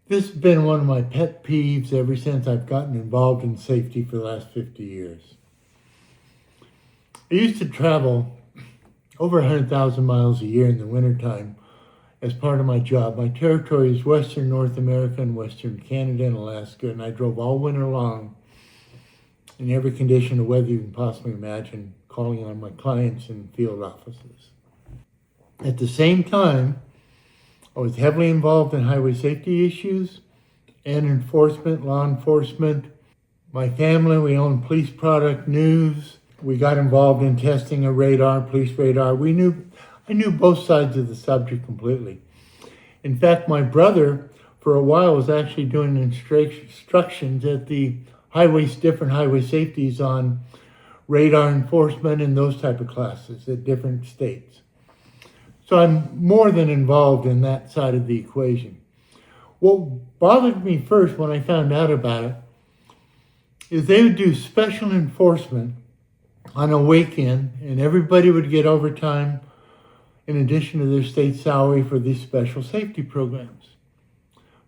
This has been one of my pet peeves ever since I've gotten involved in safety for the last 50 years. I used to travel over 100,000 miles a year in the wintertime as part of my job. My territory is Western North America and Western Canada and Alaska, and I drove all winter long in every condition of weather you can possibly imagine, calling on my clients in field offices. At the same time, I was heavily involved in highway safety issues and enforcement, law enforcement. My family, we owned police product news. We got involved in testing a radar, police radar. I knew both sides of the subject completely. In fact, my brother, for a while, was actually doing instructions at the different highway safeties on radar enforcement and those type of classes at different states. So I'm more than involved in that side of the equation. What bothered me first when I found out about it is they would do special enforcement on a weekend, and everybody would get overtime in addition to their state salary for these special safety programs.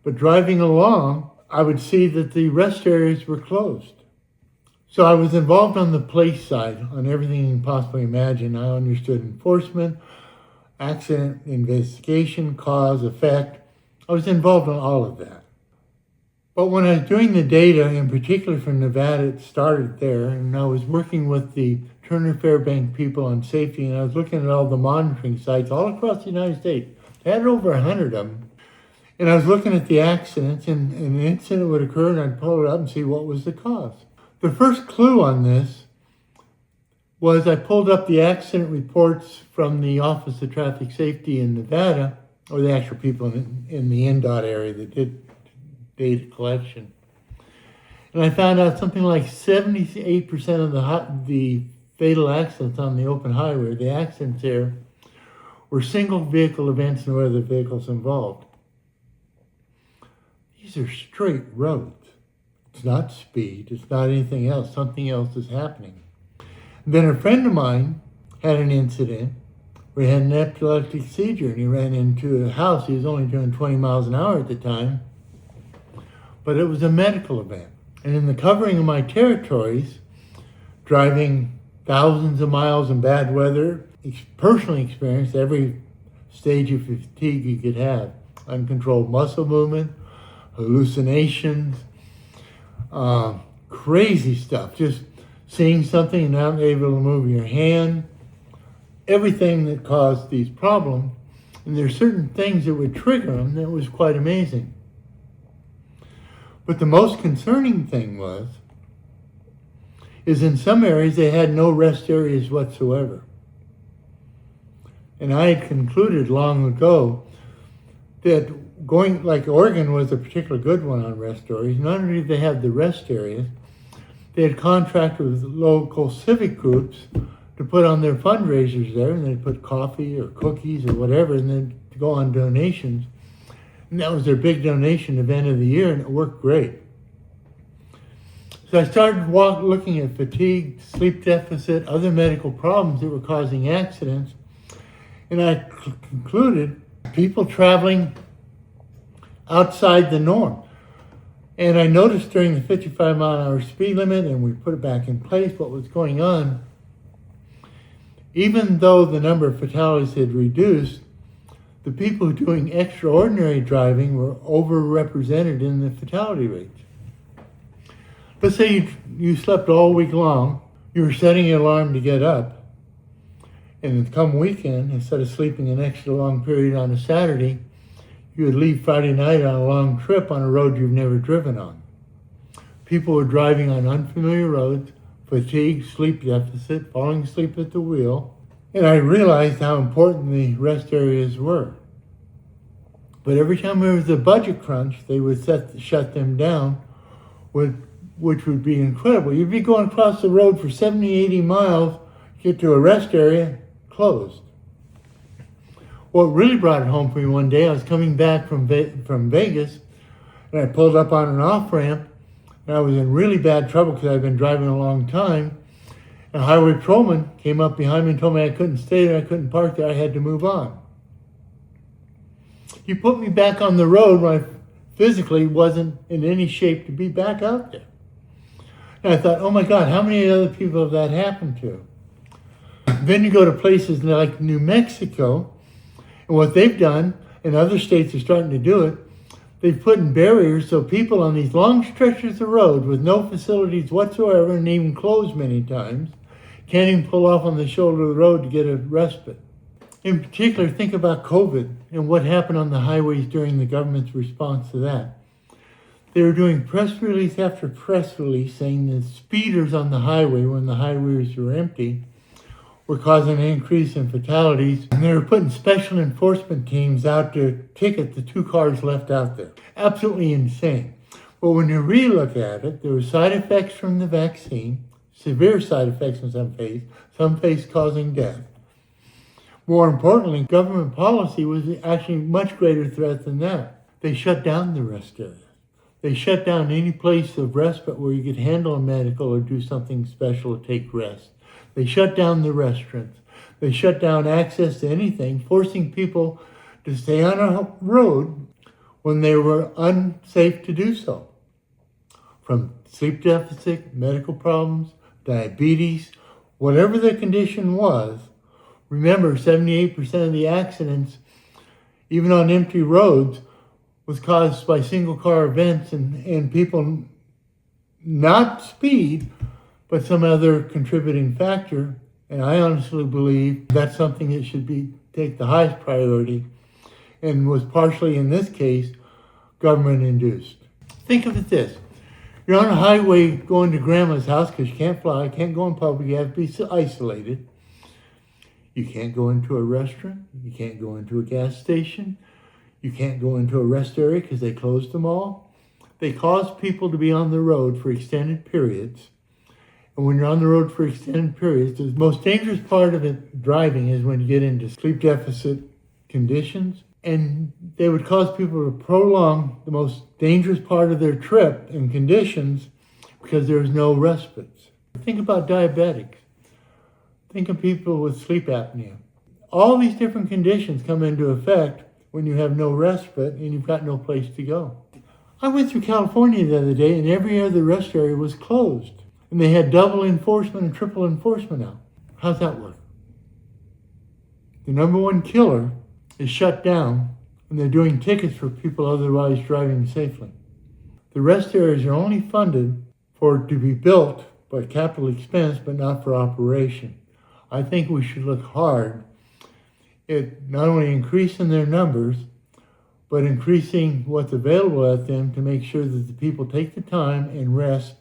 But driving along, I would see that the rest areas were closed. So I was involved on the police side, on everything you can possibly imagine. I understood enforcement, accident investigation, cause, effect. I was involved in all of that. But when I was doing the data, in particular from Nevada, it started there, and I was working with the Turner Fairbank people on safety, and I was looking at all the monitoring sites all across the United States. I had over 100 of them. And I was looking at the accidents, and an incident would occur, and I'd pull it up and see what was the cause. The first clue on this was I pulled up the accident reports from the Office of Traffic Safety in Nevada, or the actual people in the NDOT area that did data collection. And I found out something like 78% of the fatal accidents on the open highway, the accidents there, were single vehicle events, no other vehicles involved. These are straight roads. It's not speed, it's not anything else. Something else is happening. Then a friend of mine had an incident where he had an epileptic seizure, and he ran into a house. He was only doing 20 miles an hour at the time, but it was a medical event. And in the covering of my territories, driving thousands of miles in bad weather, personally experienced every stage of fatigue you could have. Uncontrolled muscle movement, hallucinations, crazy stuff. Just seeing something and not able to move your hand, everything that caused these problems. And there's certain things that would trigger them that was quite amazing. But the most concerning thing is in some areas they had no rest areas whatsoever. And I had concluded long ago that going, like Oregon was a particular good one on rest areas. Not only did they have the rest areas, they had contracted with local civic groups to put on their fundraisers there, and they'd put coffee or cookies or whatever, and then to go on donations. And that was their big donation event of the year, and it worked great. So I started looking at fatigue, sleep deficit, other medical problems that were causing accidents, and I concluded people traveling outside the norm. And I noticed during the 55-mile-an-hour speed limit, and we put it back in place, what was going on. Even though the number of fatalities had reduced, the people doing extraordinary driving were overrepresented in the fatality rates. Let's say you slept all week long, you were setting your alarm to get up, and come weekend, instead of sleeping an extra long period on a Saturday, you would leave Friday night on a long trip on a road you've never driven on. People were driving on unfamiliar roads, fatigue, sleep deficit, falling asleep at the wheel, and I realized how important the rest areas were. But every time there was a budget crunch, they would shut them down, which would be incredible. You'd be going across the road for 70, 80 miles, get to a rest area, closed. What really brought it home for me one day, I was coming back from Vegas, and I pulled up on an off-ramp, and I was in really bad trouble because I'd been driving a long time. And a highway patrolman came up behind me and told me I couldn't stay there, I couldn't park there, I had to move on. He put me back on the road when I physically wasn't in any shape to be back out there. And I thought, oh my God, how many other people have that happened to? Then you go to places like New Mexico, and what they've done, and other states are starting to do it, they've put in barriers so people on these long stretches of road with no facilities whatsoever, and even closed many times, can't even pull off on the shoulder of the road to get a respite. In particular, think about COVID and what happened on the highways during the government's response to that. They were doing press release after press release saying that speeders on the highway, when the highways were empty, were causing an increase in fatalities. And they were putting special enforcement teams out to ticket the 2 cars left out there. Absolutely insane. But when you really look at it, there were side effects from the vaccine, severe side effects in some case causing death. More importantly, government policy was actually a much greater threat than that. They shut down the rest areas. They shut down any place of respite where you could handle a medical or do something special to take rest. They shut down the restaurants. They shut down access to anything, forcing people to stay on a road when they were unsafe to do so. From sleep deficit, medical problems, diabetes, whatever the condition was. Remember, 78% of the accidents, even on empty roads, was caused by single car events and people, not speed, but some other contributing factor. And I honestly believe that's something that should take the highest priority, and was partially, in this case, government induced. Think of it this. You're on a highway going to grandma's house because you can't fly, can't go in public, you have to be isolated. You can't go into a restaurant, you can't go into a gas station, you can't go into a rest area because they closed them all. They cause people to be on the road for extended periods. And when you're on the road for extended periods, the most dangerous part of it driving is when you get into sleep deficit conditions. And they would cause people to prolong the most dangerous part of their trip in conditions because there's no respites. Think about diabetics. Think of people with sleep apnea. All these different conditions come into effect when you have no respite and you've got no place to go. I went through California the other day and every other rest area was closed. And they had double enforcement and triple enforcement out. How's that work? The number one killer is shut down, and they're doing tickets for people otherwise driving safely. The rest areas are only funded to be built by capital expense, but not for operation. I think we should look hard at not only increasing their numbers, but increasing what's available at them to make sure that the people take the time and rest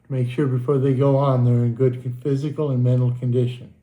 to make sure before they go on they're in good physical and mental condition.